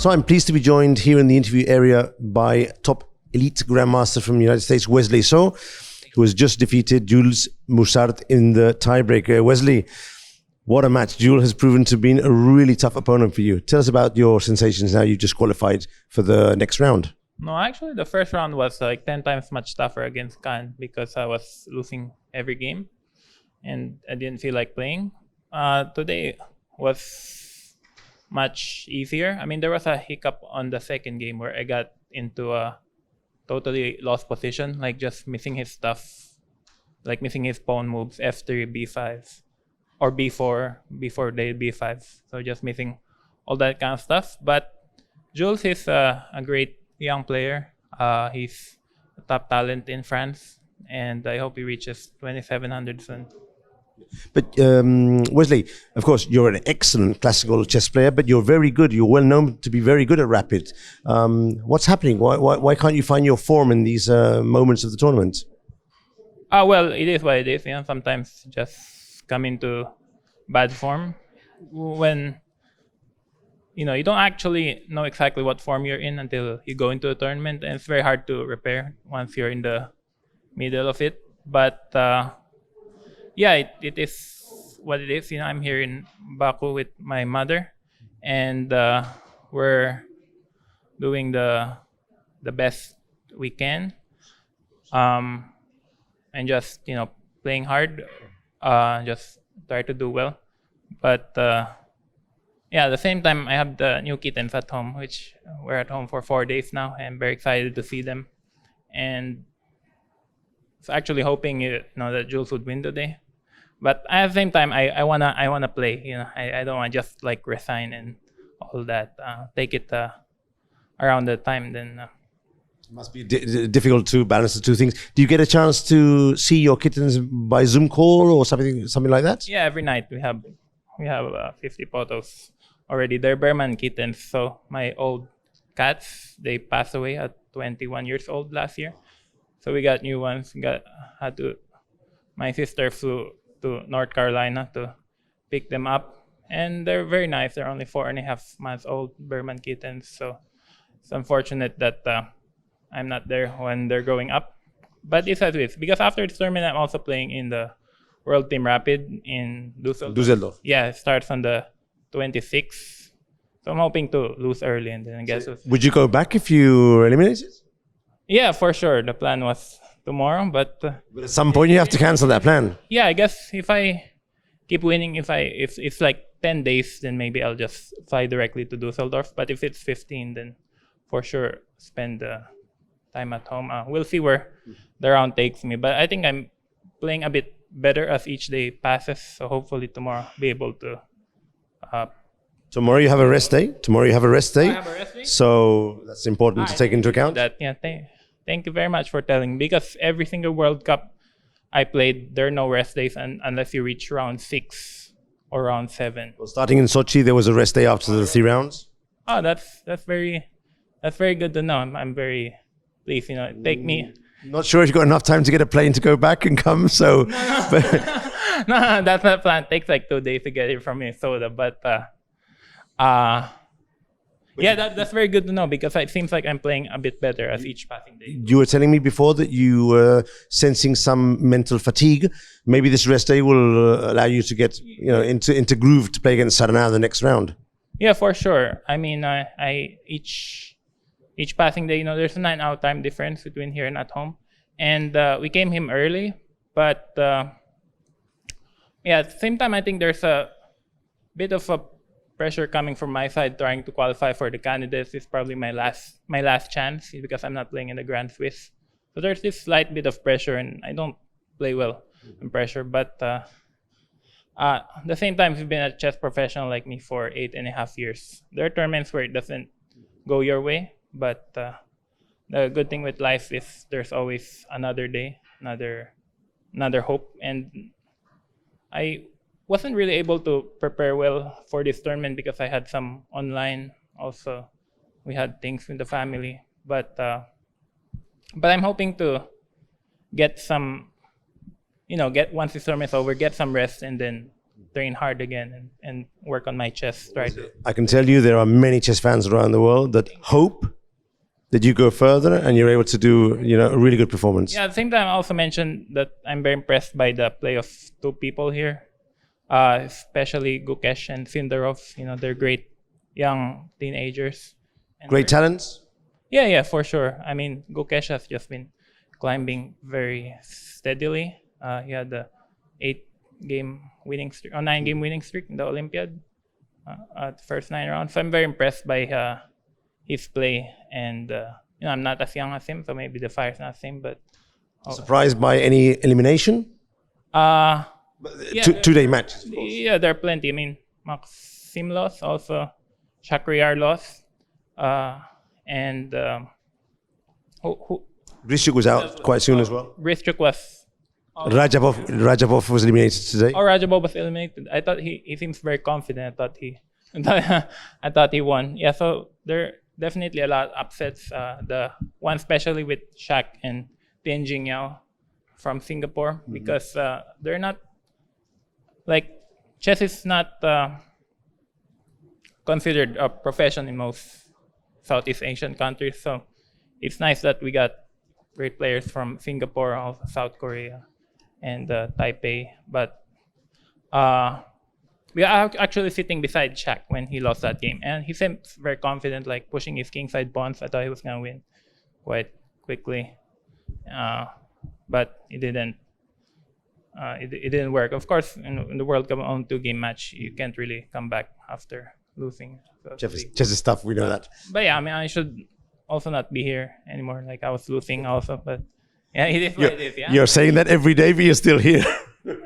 So I'm pleased to be joined here in the interview area by top elite grandmaster from the United States, Wesley So, who has just defeated Jules Moussard in the tiebreaker. Wesley, what a match. Jules has proven to be a really tough opponent for you. Tell us about your sensations now you just qualified for the next round. No, actually, the first round was like 10 times much tougher against Khan because I was losing every game and I didn't feel like playing. Today was much easier. I mean, there was a hiccup on the second game where I got into a totally lost position, like just missing his stuff, like missing his pawn moves, f3, b5, or b4, before day b5. So just missing all that kind of stuff. But Jules is a great young player. He's a top talent in France, and I hope he reaches 2,700 soon. But Wesley, of course, you're an excellent classical chess player, but you're very good. You're well known to be very good at rapid. What's happening? Why can't you find your form in these moments of the tournament? Well, it is what it is. You know, sometimes just come into bad form when you don't actually know exactly what form you're in until you go into a tournament, and it's very hard to repair once you're in the middle of it. But yeah, it is what it is. I'm here in Baku with my mother, and we're doing the best we can, and just playing hard, just try to do well. But yeah, at the same time, I have the new kittens at home, which we're at home for 4 days now. I'm very excited to see them, and actually hoping that Jules would win today. But at the same time, I wanna play. I don't want to just like resign and all that. Take it around the time. Then it must be difficult to balance the two things. Do you get a chance to see your kittens by Zoom call or something like that? Yeah, every night we have 50 photos already. They're Berman kittens. So my old cats, they passed away at 21 years old last year. So we got new ones. My sister flew to North Carolina to pick them up, and they're very nice. They're only 4.5 months old Berman kittens. So it's unfortunate that I'm not there when they're growing up. But it's as it is, because after this tournament, I'm also playing in the World Team Rapid in Düsseldorf. Yeah, it starts on the 26th. So I'm hoping to lose early and then I guess. Would you go back if you were eliminated? Yeah, for sure. The plan was tomorrow, but at some point you have to cancel that plan. Yeah, I guess if I keep winning, if it's like 10 days, then maybe I'll just fly directly to Düsseldorf. But if it's 15, then for sure spend time at home. We'll see where the round takes me. But I think I'm playing a bit better as each day passes. So hopefully tomorrow I'll be able to. Tomorrow you have a rest day. I have a rest day. So that's important to take into account. Thank you very much for telling me, because every single World Cup I played, there are no rest days unless you reach round 6 or round 7. Well, starting in Sochi, there was a rest day after the 3 rounds. Oh, that's very good to know. I'm very pleased. Take me. Not sure if you've got enough time to get a plane to go back and come. So, No, that's not planned. It takes like 2 days to get here from Minnesota, but yeah, that's very good to know, because it seems like I'm playing a bit better as each passing day. You were telling me before that you were sensing some mental fatigue. Maybe this rest day will allow you to get into groove to play against Sarana the next round. Yeah, for sure. I mean, each passing day, there's a 9-hour time difference between here and at home, and we came him early, but yeah, at the same time, I think there's a bit of a pressure coming from my side trying to qualify for the candidates. Is probably my last chance, because I'm not playing in the Grand Swiss. So there's this slight bit of pressure, and I don't play well in pressure. But at the same time, if you've been a chess professional like me for 8.5 years, there are tournaments where it doesn't go your way. But the good thing with life is there's always another day, another hope. And I wasn't really able to prepare well for this tournament because I had some online. Also, we had things with the family. But I'm hoping to get some, once this tournament's over, get some rest and then train hard again and work on my chess. I can tell you there are many chess fans around the world that hope that you go further and you're able to do, a really good performance. Yeah, at the same time, I also mentioned that I'm very impressed by the play of two people here, especially Gukesh and Sindarov. They're great young teenagers. And Great talents. Yeah, for sure. I mean, Gukesh has just been climbing very steadily. He had the 9-game winning streak in the Olympiad at the first 9 rounds. So I'm very impressed by his play, and I'm not as young as him, so maybe the fire's not the same. But Surprised by any elimination? yeah, Two-day match. yeah, there are plenty. I mean, Maxim lost, also Shakhriyar lost, and who Grishuk was out quite soon as well. Grischuk was. Rajabov was eliminated today. Oh, Rajabov was eliminated. I thought he seems very confident. I thought he won. Yeah, so there are definitely a lot of upsets. The one especially with Shaq and Tian Jingyao from Singapore, because they're not chess is not considered a profession in most Southeast Asian countries. So it's nice that we got great players from Singapore, also South Korea, and Taipei. But we are actually sitting beside Shaq when he lost that game, and he seems very confident, like pushing his kingside pawns. I thought he was gonna win quite quickly, but it didn't. It didn't work. Of course, in the World Cup on 2-game match, you can't really come back after losing. So Chess is tough. We know that. But yeah, I mean, I should also not be here anymore. Like I was losing also, but yeah, it is what it is. Yeah. You're saying that every day, but you're still here.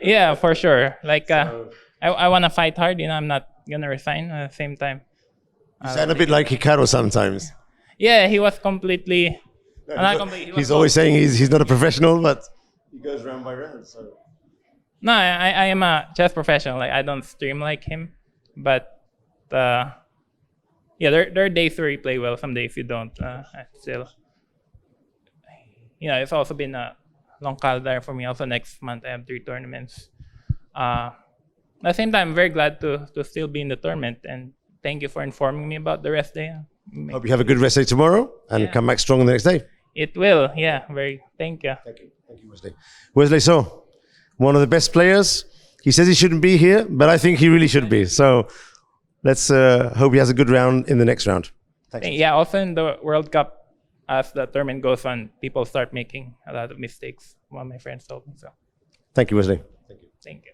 Yeah, for sure. Like I want to fight hard. I'm not gonna resign at the same time. You sound a bit like Hikaru sometimes. Yeah, he was completely. Not completely. He's always saying he's not a professional, but he goes round by round. So. No, I am a chess professional. Like I don't stream like him, but yeah, there are days where you play well. Some days you don't. Still, it's also been a long calendar for me. Also next month I have 3 tournaments. At the same time, I'm very glad to still be in the tournament, and thank you for informing me about the rest day. Hope you have a good rest day tomorrow and come back strong the next day. It will, yeah. Thank you. Thank you, Wesley. Wesley So, one of the best players. He says he shouldn't be here, but I think he really should be. So let's hope he has a good round in the next round. Thanks. Yeah, also in the World Cup, as the tournament goes on, people start making a lot of mistakes. One of my friends told me so. Thank you, Wesley. Thank you.